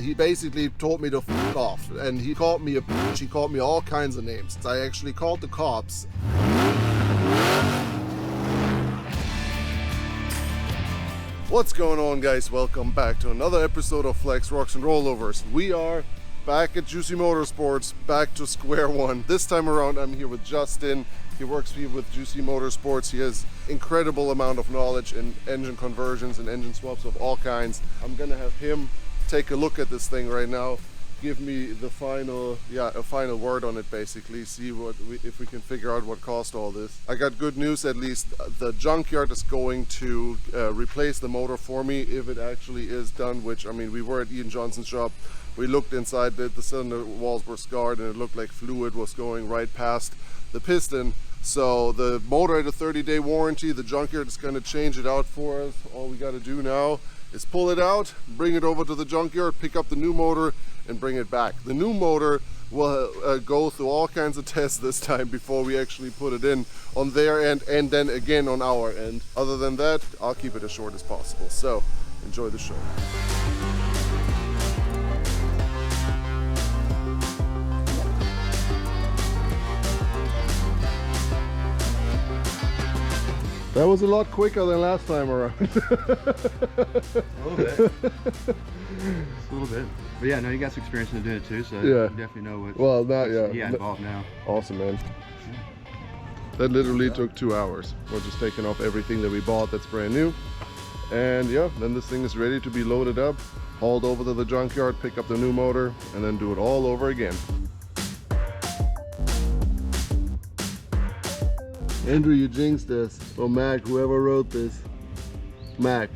He basically told me to f off, and he called me a bitch, he called me all kinds of names. I actually called the cops. What's going on, guys? Welcome back to another episode of Flex, Rocks and Rollovers. We are back at Juicy Motorsports, back to square one. This time around I'm here with Justin. He works here with Juicy Motorsports. He has incredible amount of knowledge in engine conversions and engine swaps of all kinds. I'm gonna have him take a look at this thing right now, give me the final word on it, basically, see if we can figure out what caused all this. I got good news, at least the junkyard is going to replace the motor for me if it actually is done, which, I mean, we were at Ian Johnson's shop, we looked inside, the cylinder walls were scarred and it looked like fluid was going right past the piston. So the motor had a 30-day warranty. The junkyard is going to change it out for us. All we got to do now is pull it out, bring it over to the junkyard, pick up the new motor and bring it back. The new motor will go through all kinds of tests this time before we actually put it in on their end and then again on our end. Other than that, I'll keep it as short as possible. So enjoy the show. That was a lot quicker than last time around. A little bit. Just a little bit. But yeah, no, you got some experience in doing it too, so yeah. You definitely know what. Well, now, Involved now. Awesome, man. That literally took 2 hours. We're just taking off everything that we bought that's brand new. And yeah, then this thing is ready to be loaded up, hauled over to the junkyard, pick up the new motor, and then do it all over again. Andrew, you jinxed this. Or Mac, whoever wrote this. Mac.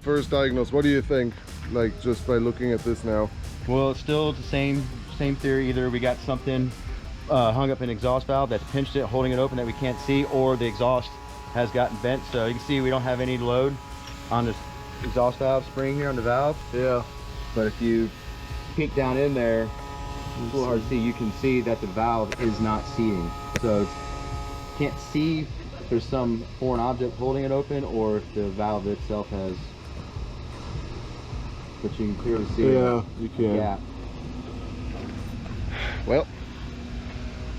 First diagnose, what do you think? Like, just by looking at this now. Well, it's still the same theory. Either we got something hung up in the exhaust valve that's pinched it, holding it open that we can't see, or the exhaust has gotten bent. So you can see we don't have any load on this exhaust valve spring here on the valve. Yeah. But if you peek down in there, it's a little hard to see. You can see that the valve is not seating. So you can't see if there's some foreign object holding it open or if the valve itself has, but you can clearly see you can. Yeah. Well,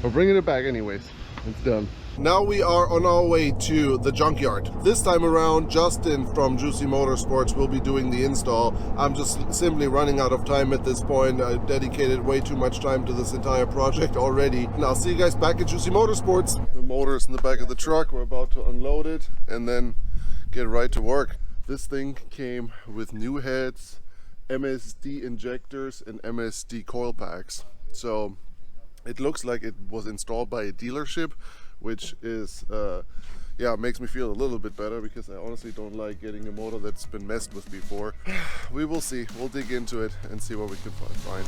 we're bringing it back anyways. It's done. Now we are on our way to the junkyard. This time around, Justin from Juicy Motorsports will be doing the install. I'm just simply running out of time at this point. I dedicated way too much time to this entire project already. And I'll see you guys back at Juicy Motorsports. The motor's in the back of the truck. We're about to unload it and then get right to work. This thing came with new heads, MSD injectors and MSD coil packs. So it looks like it was installed by a dealership, which is, makes me feel a little bit better because I honestly don't like getting a motor that's been messed with before. We will see. We'll dig into it and see what we can find.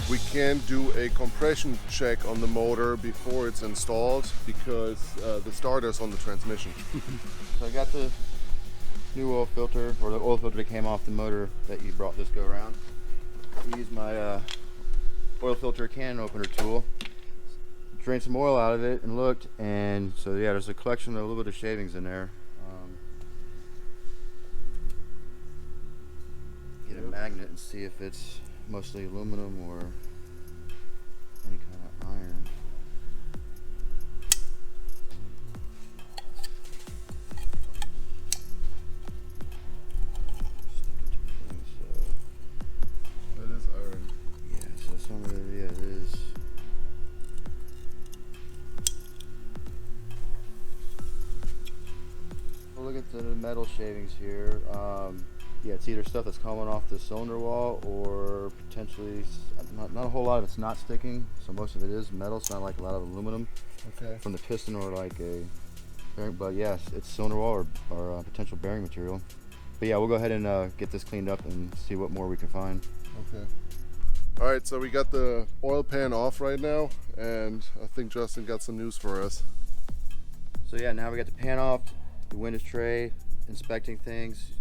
We can't do a compression check on the motor before it's installed because the starter's on the transmission. So I got the new oil filter, or the oil filter that came off the motor that you brought this go around. I used my oil filter can opener tool, drained some oil out of it and looked, and so yeah, there's a collection of a little bit of shavings in there. Get a magnet and see if it's mostly aluminum or any kind of iron. Look at the metal shavings here. Yeah, it's either stuff that's coming off the cylinder wall or potentially not a whole lot of it's not sticking. So most of it is metal. It's not like a lot of aluminum from the piston or like a bearing. But yes, it's cylinder wall or potential bearing material. But yeah, we'll go ahead and get this cleaned up and see what more we can find. Okay. All right, so we got the oil pan off right now, and I think Justin got some news for us. So yeah, now we got the pan off, the windows tray, inspecting things,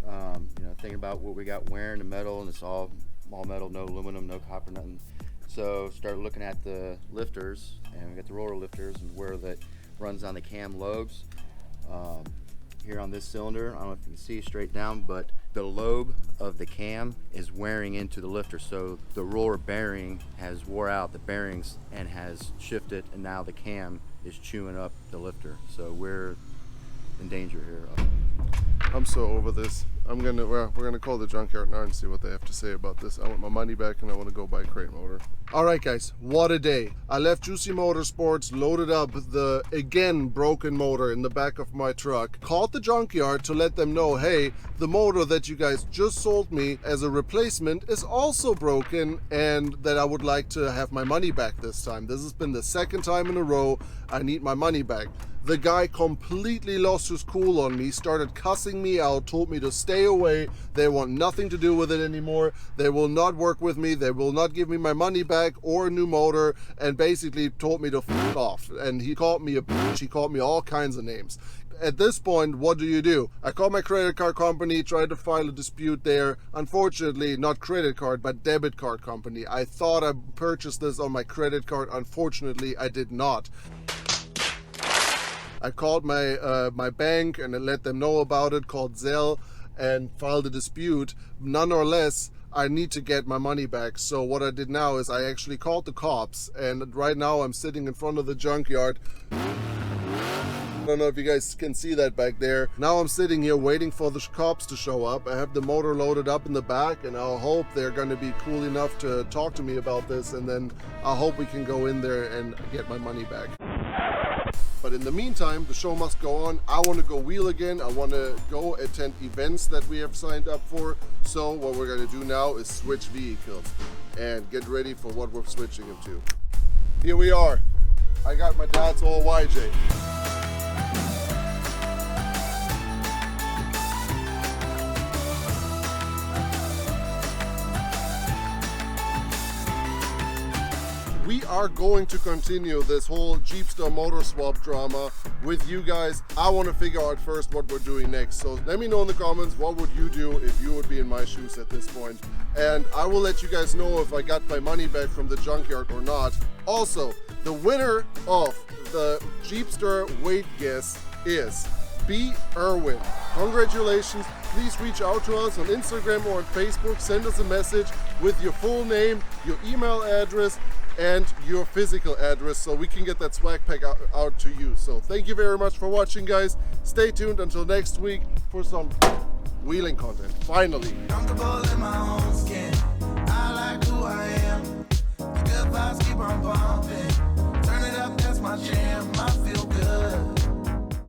thinking about what we got wearing the metal, and it's all metal, no aluminum, no copper, nothing. So start looking at the lifters, and we got the roller lifters and where runs on the cam lobes. Here on this cylinder, I don't know if you can see straight down, but the lobe of the cam is wearing into the lifter. So the roller bearing has wore out the bearings and has shifted, and now the cam is chewing up the lifter. So we're in danger here. I'm so over this. We're gonna call the junkyard now and see what they have to say about this. I want my money back and I want to go buy a crate motor. All right, guys, what a day. I left Juicy Motorsports, loaded up the, again, broken motor in the back of my truck, called the junkyard to let them know, hey, the motor that you guys just sold me as a replacement is also broken and that I would like to have my money back this time. This has been the second time in a row I need my money back. The guy completely lost his cool on me, started cussing me out, told me to stay away. They want nothing to do with it anymore. They will not work with me. They will not give me my money back or a new motor, and basically told me to f off. And he called me a bitch. He called me all kinds of names. At this point, what do? I called my credit card company, tried to file a dispute there. Unfortunately, not credit card, but debit card company. I thought I purchased this on my credit card. Unfortunately, I did not. I called my bank and I let them know about it, called Zelle, and filed a dispute. None or less, I need to get my money back. So what I did now is I actually called the cops, and right now I'm sitting in front of the junkyard. I don't know if you guys can see that back there. Now I'm sitting here waiting for the cops to show up. I have the motor loaded up in the back, and I'll hope they're going to be cool enough to talk to me about this, and then I hope we can go in there and get my money back. But in the meantime, the show must go on. I want to go wheel again. I want to go attend events that we have signed up for. So what we're going to do now is switch vehicles and get ready for what we're switching them to. Here we are. I got my dad's old YJ. We are going to continue this whole Jeepster motor swap drama with you guys. I want to figure out first what we're doing next. So let me know in the comments, what would you do if you would be in my shoes at this point? And I will let you guys know if I got my money back from the junkyard or not. Also, the winner of the Jeepster weight guess is B. Irwin. Congratulations. Please reach out to us on Instagram or on Facebook. Send us a message with your full name, your email address, and your physical address so we can get that swag pack out to you. So thank you very much for watching, guys. Stay tuned until next week for some wheeling content. Finally. Comfortable in my own skin. I like who I am. The good vibes keep on bumping. Turn it up, that's my jam. I feel